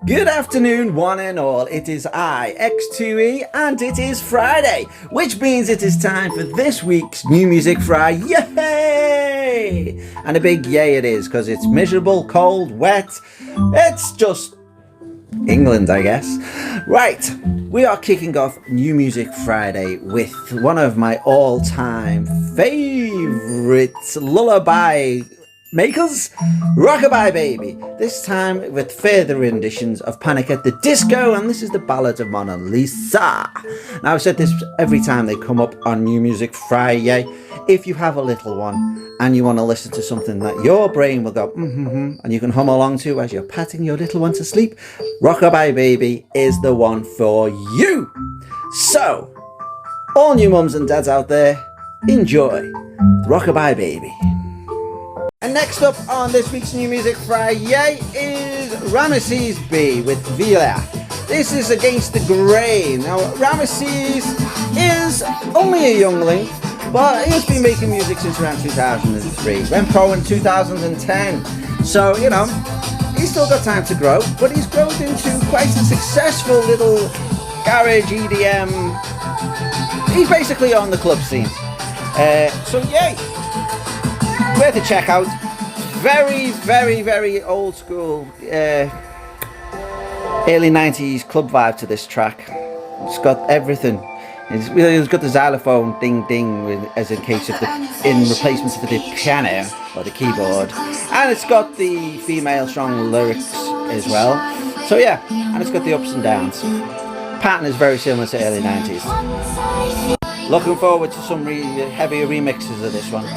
Good afternoon, one and all. It is I, X2E, and it is Friday, which means it is time for this week's New Music Friday. Yay! And a big yay it is, because it's miserable, cold, wet. It's just England, I guess. Right, we are kicking off New Music Friday with one of my all-time favourite lullaby makers, Rockabye Baby, this time with further renditions of Panic at the Disco, and this is the Ballad of Mona Lisa. Now, I've said this every time they come up on New Music Friday. If you have a little one and you want to listen to something that your brain will go and you can hum along to as you're patting your little one to sleep, Rockabye Baby is the one for you. So, all new mums and dads out there, enjoy Rockabye Baby. And next up on this week's New Music Friday is Ramesses B with Vila. This is Against the Grain. Now, Ramesses is only a youngling, but he's been making music since around 2003. Went pro in 2010. So, you know, he's still got time to grow, but he's grown into quite a successful little garage EDM. He's basically on the club scene. So, yay! Worth a check out. Very old school, early 90s club vibe to this track. It's got everything. It's got the xylophone ding ding as in case of in replacement for the piano or the keyboard, and it's got the female strong lyrics as well. So yeah, and it's got the ups and downs. Pattern is very similar to early 90s. Looking forward to some heavier remixes of this one.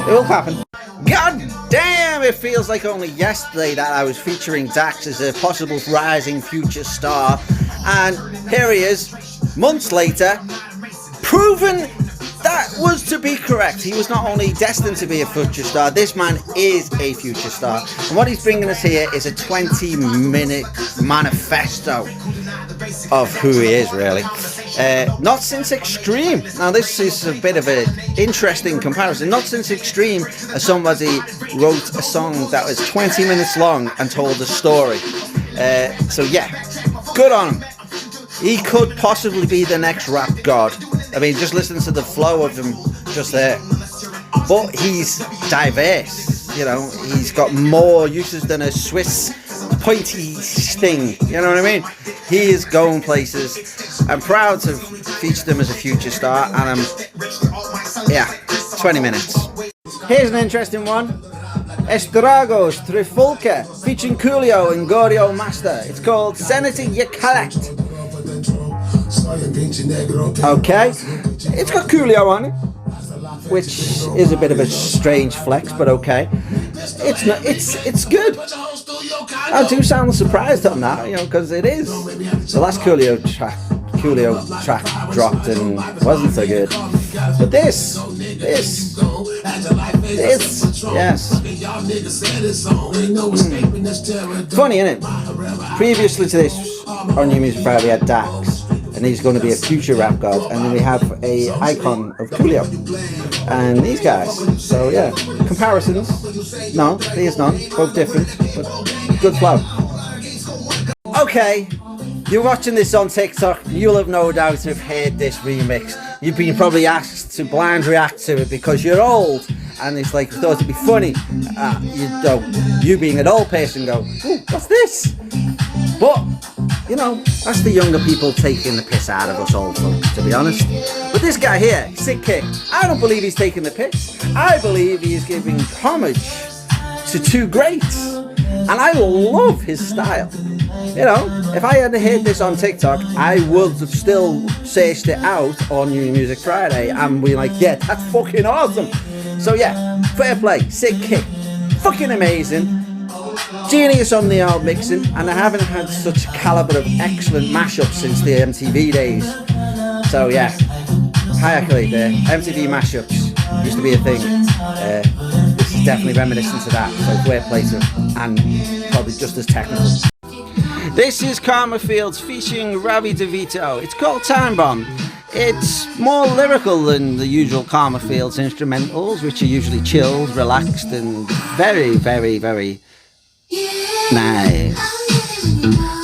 It will happen. God damn, it feels like only yesterday that I was featuring Dax as a possible rising future star, and here he is, months later, proven that was to be correct. He was not only destined to be a future star, this man is a future star, and what he's bringing us here is a 20-minute manifesto of who he is, really. Not since Extreme. Now, this is a bit of an interesting comparison. Not since Extreme as somebody wrote a song that was 20 minutes long and told a story. So yeah, good on him. He could possibly be the next rap god. I mean, just listen to the flow of him just there. But he's diverse, you know. He's got more uses than a Swiss pointy sting, you know what I mean? He is going places. I'm proud to feature him as a future star, and yeah, 20 minutes. Here's an interesting one. Estragos Trifulca featuring Coolio and Gorio Master. It's called Senator Yakalakt. Okay, it's got Coolio on it, which is a bit of a strange flex, but okay. It's good. I do sound surprised on that, you know, because it is. The last Coolio track dropped and wasn't so good. But this, yes. Funny, isn't it? Previously to this, on New Music Friday, we had Dax, and he's going to be a future rap god, and then we have a icon of Coolio and these guys. So yeah, comparisons, no, there's none, both different, but good flow. Okay, you're watching this on TikTok, you'll have no doubt have heard this remix. You've been probably asked to blind react to it because you're old, and it's like, you thought it'd be funny. You being an old person go, ooh, what's this? But you know, that's the younger people taking the piss out of us old folk, to be honest. But this guy here, Sick Kick, I don't believe he's taking the piss. I believe he is giving homage to two greats. And I love his style. You know, if I had heard this on TikTok, I would have still searched it out on New Music Friday and be like, yeah, that's fucking awesome. So yeah, fair play, Sick Kick, fucking amazing. Genius on the old mixing, and I haven't had such a calibre of excellent mashups since the MTV days. So yeah, high accolade there. MTV mashups used to be a thing. This is definitely reminiscent to that, so great place and probably just as technical. This is Karma Fields featuring Ravi DeVito. It's called Time Bomb. It's more lyrical than the usual Karma Fields instrumentals, which are usually chilled, relaxed, and very nice.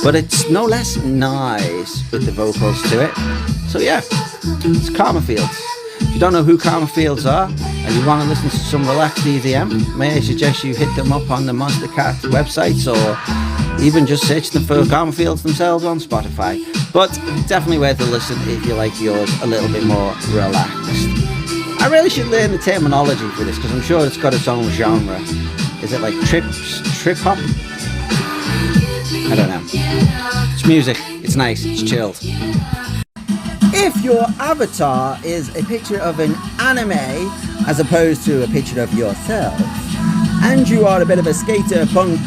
but it's no less nice with the vocals to it. So yeah, it's Karma Fields. If you don't know who Karma Fields are and you want to listen to some relaxed EDM, may I suggest you hit them up on the Monster Cat websites, or even just search them for Karma Fields themselves on Spotify. But definitely worth a listen if you like yours a little bit more relaxed. I really should learn the terminology for this, because I'm sure it's got its own genre. Is it like trip hop? I don't know. It's music, it's nice, it's chilled. If your avatar is a picture of an anime as opposed to a picture of yourself, and you are a bit of a skater punk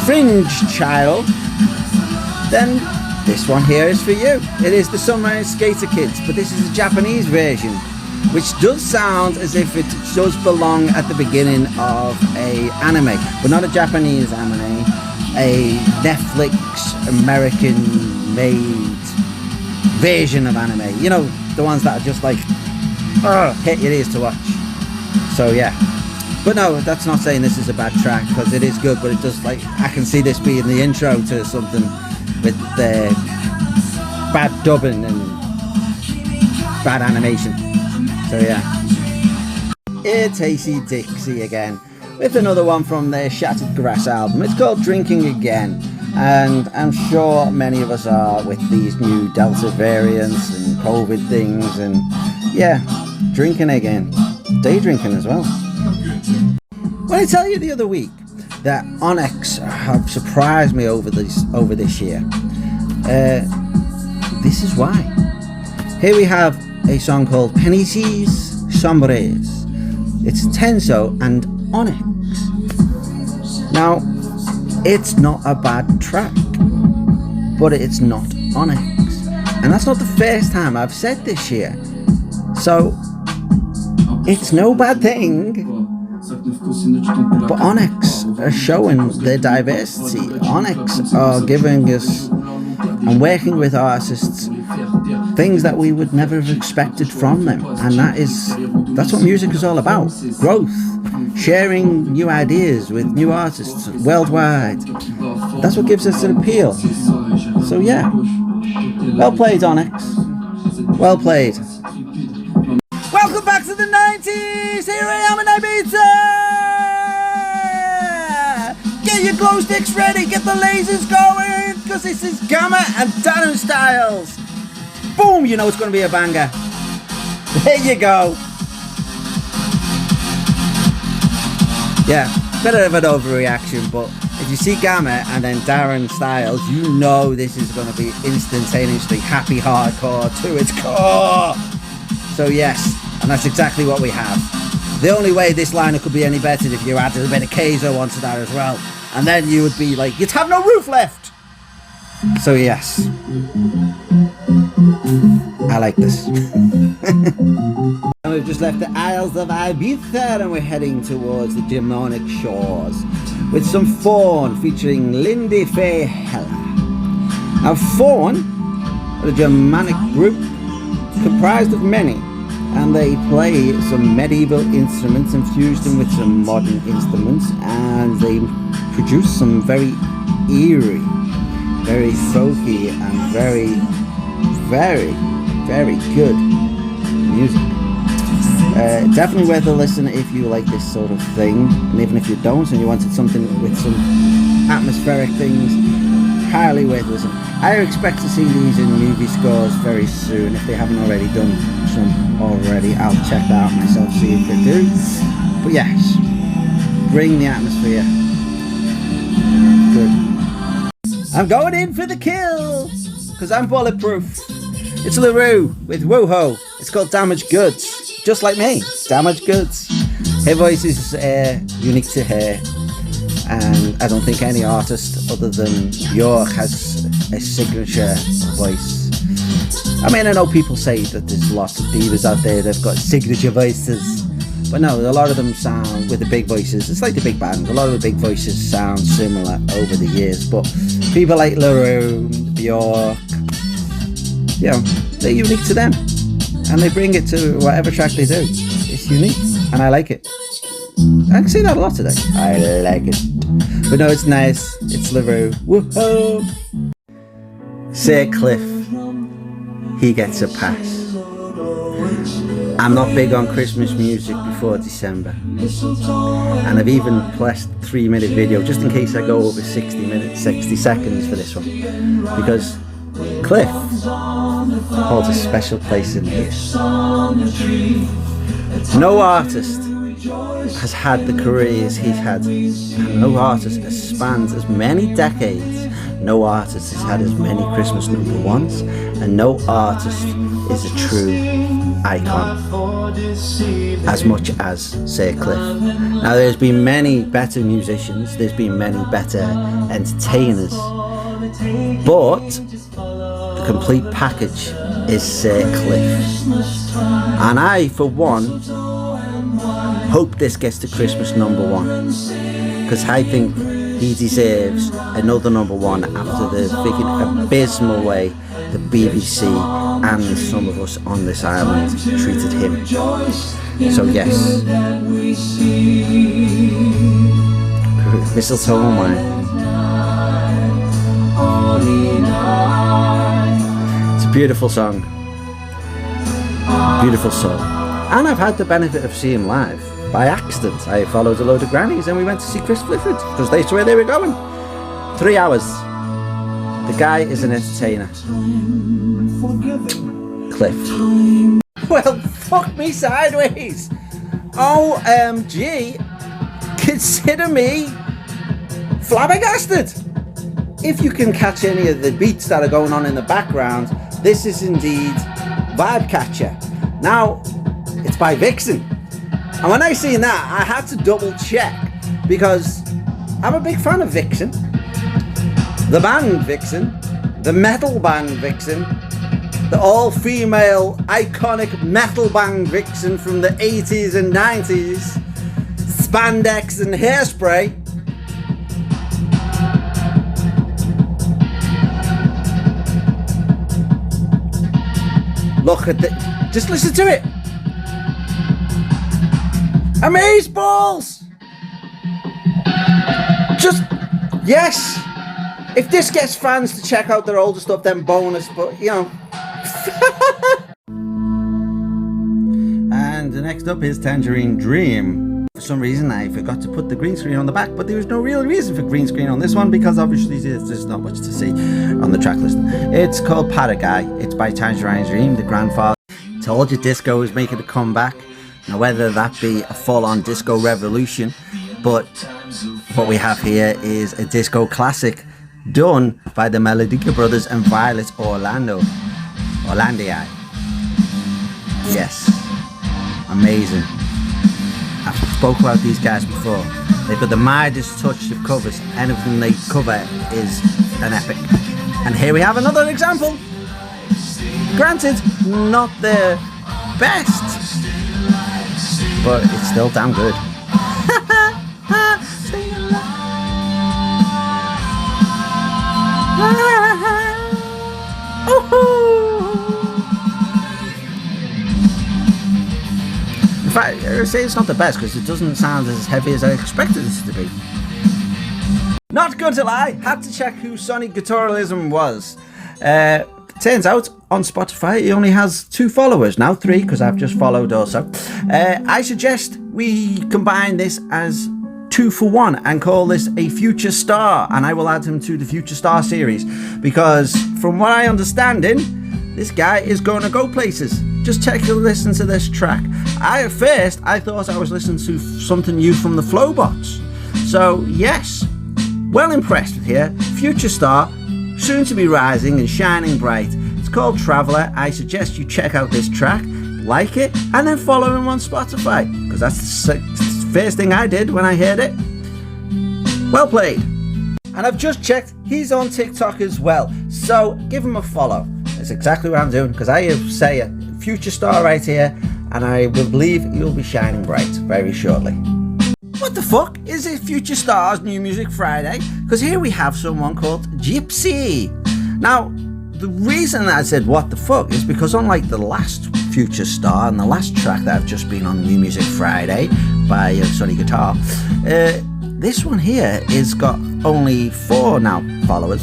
fringe child, then this one here is for you. It is the Sunrise Skater Kids, but this is a Japanese version, which does sound as if it does belong at the beginning of a anime, but not a Japanese anime, a Netflix American made version of anime. You know, the ones that are just like hit your ears to watch. So yeah. But no, that's not saying this is a bad track, because it is good, but it does, like, I can see this being the intro to something with the bad dubbing and bad animation. So yeah. It's AC Dixie again with another one from their Shattered Grass album. It's called Drinking Again, and I'm sure many of us are with these new Delta variants and COVID things, and yeah, drinking again. Day drinking as well. When I tell you the other week that Onyx have surprised me over this year, this is why. Here we have a song called Penisies Sombres. It's Tenso and Onyx. Now, it's not a bad track, but it's not Onyx. And that's not the first time I've said this year. So, it's no bad thing. But Onyx are showing their diversity. Onyx are giving us and working with artists things that we would never have expected from them, and that's what music is all about. Growth, sharing new ideas with new artists worldwide. That's what gives us an appeal. So yeah, well played, Onyx. Well played. Welcome back to the 90s! Here I am in Ibiza! Get your glow sticks ready, get the lasers going, because this is Gamma and Darren Styles. Boom, you know it's going to be a banger. There you go. Yeah, bit of an overreaction, but if you see Gamma and then Darren Styles, you know this is going to be instantaneously happy hardcore to its core. So yes, and that's exactly what we have. The only way this lineup could be any better if you added a bit of Keizo onto that as well, and then you would be like, you'd have no roof left. So yes, I like this. And we've just left the Isles of Ibiza and we're heading towards the demonic shores with some Fawn featuring Lindy Faye Heller. Now Fawn are a Germanic group comprised of many, and they play some medieval instruments and fuse them with some modern instruments, and they produce some very eerie, very folky and very, very, very good music. Definitely worth a listen if you like this sort of thing, and even if you don't and you wanted something with some atmospheric things, highly worth listening. I expect to see these in movie scores very soon. If they haven't already done some already, I'll check that out myself, see if they do. But yes, bring the atmosphere. Good. I'm going in for the kill, because I'm bulletproof. It's LaRue with Wooho. It's called Damaged Goods. Just like me, Damaged Goods. Her voice is unique to her, and I don't think any artist other than Björk has a signature voice. I mean, I know people say that there's lots of divas out there that've got signature voices, but no, a lot of them sound with the big voices. It's like the big bands. A lot of the big voices sound similar over the years, but people like LaRue, Björk, you know, they're unique to them, and they bring it to whatever track they do. It's unique, and I like it. I can see that a lot today. I like it. But no, it's nice. It's Liveroo. Woohoo! Sir Cliff, he gets a pass. I'm not big on Christmas music before December, and I've even pressed a 3-minute video just in case I go over 60 seconds for this one, because Cliff holds a special place in me. No artist has had the careers he's had, and no artist has spanned as many decades. No artist has had as many Christmas #1s, and no artist is a true icon as much as Sir Cliff. Now, there's been many better musicians, there's been many better entertainers, but the complete package is Sir Cliff. And I, for one, hope this gets to Christmas #1, because I think he deserves another #1 after the freaking abysmal way the BBC and some of us on this island treated him. So yes, Mistletoe and Wine. It's a beautiful song, beautiful soul. And I've had the benefit of seeing him live by accident. I followed a load of grannies and we went to see Chris Clifford because they swear they were going. 3 hours. The guy is an entertainer. Cliff. Well, fuck me sideways. OMG. Consider me flabbergasted. If you can catch any of the beats that are going on in the background, this is indeed Vibe Catcher. Now, it's by Vixen. And when I seen that, I had to double check, because I'm a big fan of Vixen. The band Vixen, the metal band Vixen, the all-female iconic metal band Vixen from the 80s and 90s, spandex and hairspray. Look at the, just listen to it. Amazeballs! Just, yes! If this gets fans to check out their older stuff, then bonus, but you know. And the next up is Tangerine Dream. For some reason I forgot to put the green screen on the back, but there was no real reason for green screen on this one, because obviously there's not much to see on the track list. It's called Paraguay. It's by Tangerine Dream, the grandfather. Told you disco is making a comeback. Now, whether that be a full-on disco revolution, but what we have here is a disco classic done by the Melodica Brothers and Violet Orlandi. Yes, amazing. I've spoke about these guys before. They've got the Midas touch of covers. Anything they cover is an epic. And here we have another example. Granted, not the best, but it's still damn good. In fact, I say it's not the best because it doesn't sound as heavy as I expected it to be. Not going to lie, had to check who Sonic Guitaralism was. Turns out on Spotify he only has 2 followers, now 3 because I've just followed also. I suggest we combine this as 2 for 1 and call this a future star, and I will add him to the future star series, because from what I understanding, this guy is going to go places. Just take a listen to this track. At first I thought I was listening to something new from the Flowbots, so yes, well impressed with here. Future star, soon to be rising and shining bright. It's called Traveller. I suggest you check out this track, like it, and then follow him on Spotify, because that's the first thing I did when I heard it. Well played. And I've just checked, he's on TikTok as well, so give him a follow. That's exactly what I'm doing, because I say a future star right here, and I will believe you'll be shining bright very shortly. What the fuck is it Future Stars New Music Friday? Because here we have someone called Gypsy. Now, the reason I said what the fuck is because unlike the last Future Star and the last track that I've just been on New Music Friday, by Sonny Guitar. This one here is got only 4 now followers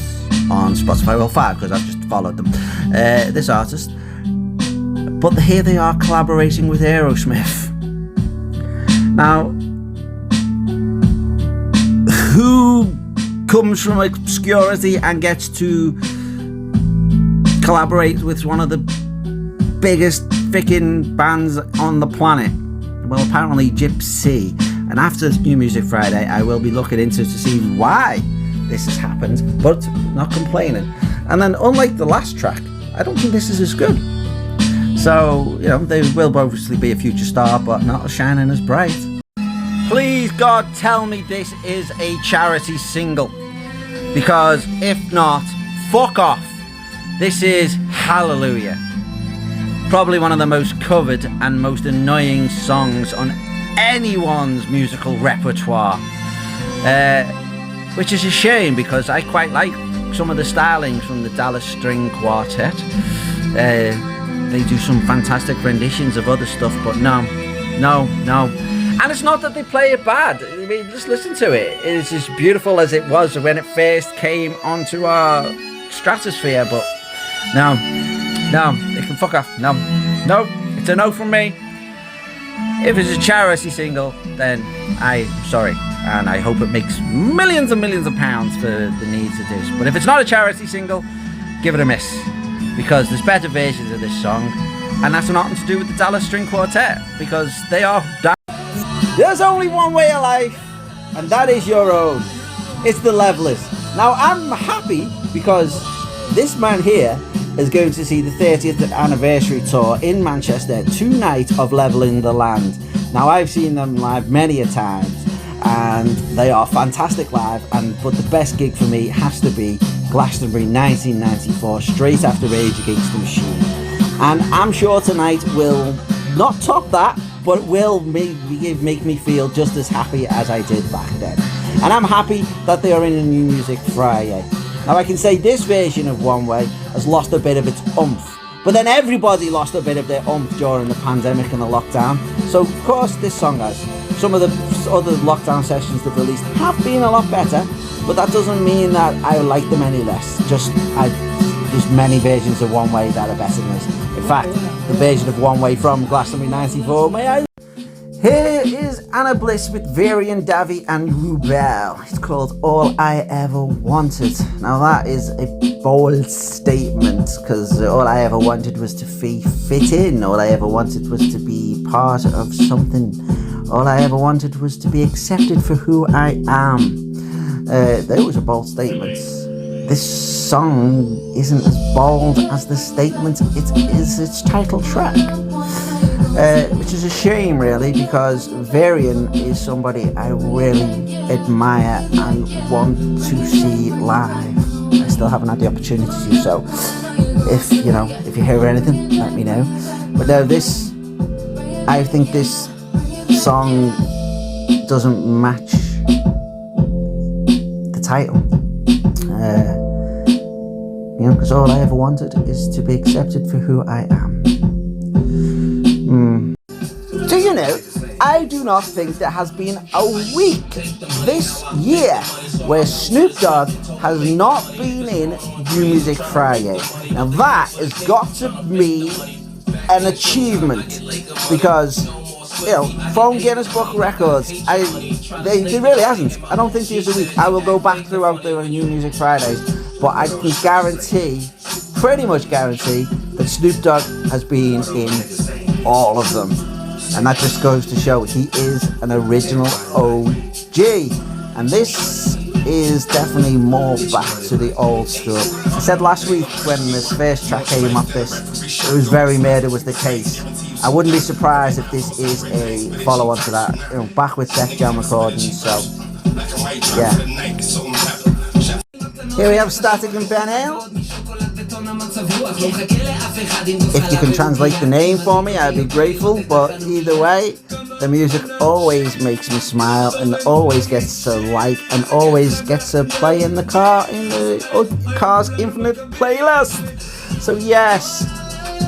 on Spotify. Well, 5 because I've just followed them. This artist. But here they are collaborating with Aerosmith. Now, who comes from obscurity and gets to collaborate with one of the biggest freaking bands on the planet? Well, apparently Gypsy. And after New Music Friday, I will be looking into to see why this has happened, but not complaining. And then, unlike the last track, I don't think this is as good. So, you know, they will obviously be a future star, but not shining as bright. Please, God, tell me this is a charity single. Because if not, fuck off. This is Hallelujah. Probably one of the most covered and most annoying songs on anyone's musical repertoire. Which is a shame because I quite like some of the stylings from the Dallas String Quartet. They do some fantastic renditions of other stuff, but no. And it's not that they play it bad. I mean, just listen to it. It's as beautiful as it was when it first came onto our stratosphere, but no, it can fuck off. No, it's a no from me. If it's a charity single, then I'm sorry, and I hope it makes millions and millions of pounds for the needs of this. But if it's not a charity single, give it a miss, because there's better versions of this song, and that's nothing to do with the Dallas String Quartet, because they are There's only one way of life, and that is your own. It's the Levelers. Now, I'm happy because this man here is going to see the 30th anniversary tour in Manchester, 2 nights of Leveling the Land. Now, I've seen them live many a times, and they are fantastic live, but the best gig for me has to be Glastonbury 1994, straight after Rage Against the Machine. And I'm sure tonight will not top that, but will make me feel just as happy as I did back then. And I'm happy that they are in a New Music Friday. Now, I can say this version of One Way has lost a bit of its oomph, but then everybody lost a bit of their oomph during the pandemic and the lockdown. So, of course, this song has. Some of the other lockdown sessions they've released have been a lot better, but that doesn't mean that I like them any less. There's many versions of One Way that are better than this. In fact, the version of One Way from Glastonbury 94, may I? Here is Anna Bliss with Varian Davy and Rubel. It's called All I Ever Wanted. Now that is a bold statement, because all I ever wanted was to fit in. All I ever wanted was to be part of something. All I ever wanted was to be accepted for who I am. Those are bold statements. This song isn't as bold as the statement it is its title track. Which is a shame, really, because Varian is somebody I really admire and want to see live. I still haven't had the opportunity to do so. If you hear anything, let me know. But no, I think this song doesn't match the title. Because all I ever wanted is to be accepted for who I am. Do you know, I do not think there has been a week this year where Snoop Dogg has not been in New Music Friday. Now that has got to be an achievement, because, from Guinness Book of Records, they really hasn't. I don't think there's a week. I will go back throughout the New Music Fridays, but I can pretty much guarantee, that Snoop Dogg has been in all of them. And that just goes to show he is an original OG. And this is definitely more back to the old school. I said last week when this first track came off this, it was very Murder Was the Case. I wouldn't be surprised if this is a follow-on to that, back with Def Jam recordings, so yeah. Here we have Static and Ben Ale. If you can translate the name for me, I'd be grateful, but either way, the music always makes me smile and always gets to like and always gets to play in the car's infinite playlist. So yes,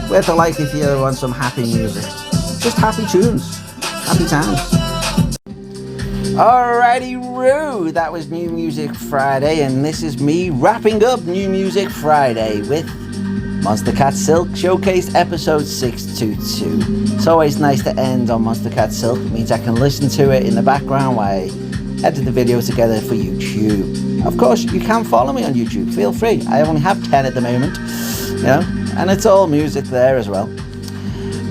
we're to like if you want some happy music. Just happy tunes, happy times. Alrighty, Roo, that was New Music Friday, and this is me wrapping up New Music Friday with Monster Cat Silk Showcase episode 622. It's always nice to end on Monster Cat Silk. It means I can listen to it in the background while I edit the video together for YouTube. Of course, you can follow me on YouTube. Feel free. I only have 10 at the moment, you know, and it's all music there as well.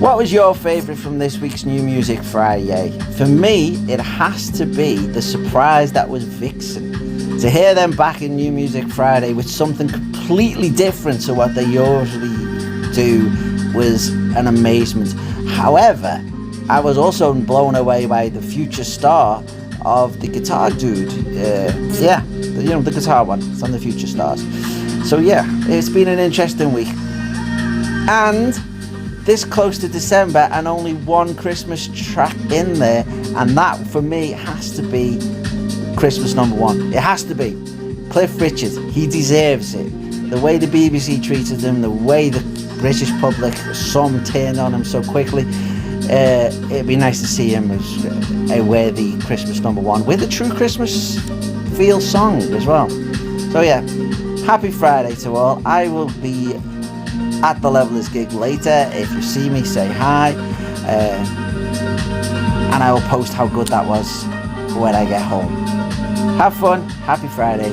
What was your favourite from this week's New Music Friday? For me, it has to be the surprise that was Vixen. To hear them back in New Music Friday with something completely different to what they usually do was an amazement. However, I was also blown away by the future star of the guitar dude. The guitar one. It's on the Future Stars. So yeah, it's been an interesting week. And this close to December and only one Christmas track in there, and that for me has to be Christmas number one. It has to be Cliff Richard. He deserves it. The way the BBC treated him, the way the British public, some turned on him so quickly, it'd be nice to see him wear the Christmas number one with a true Christmas feel song as well. So yeah, happy Friday to all. I will be at the Levelers gig later. If you see me, say hi, and I will post how good that was when I get home. Have fun. Happy Friday.